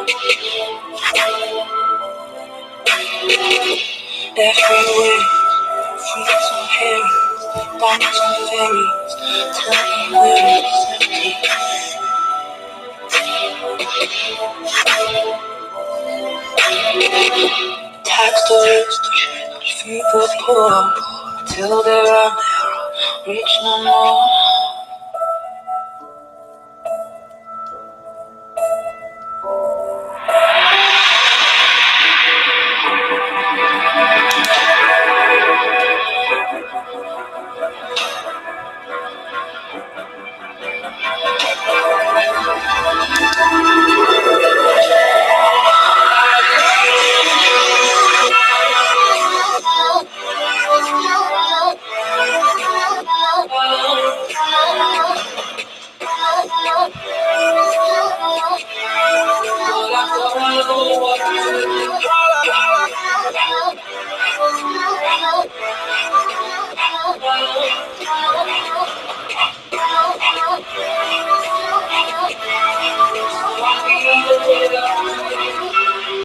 Everywhere, fruits and berries, diamonds and fairies. Tell me where it's empty. Tax the rich, feed the poor, till there are rich no more.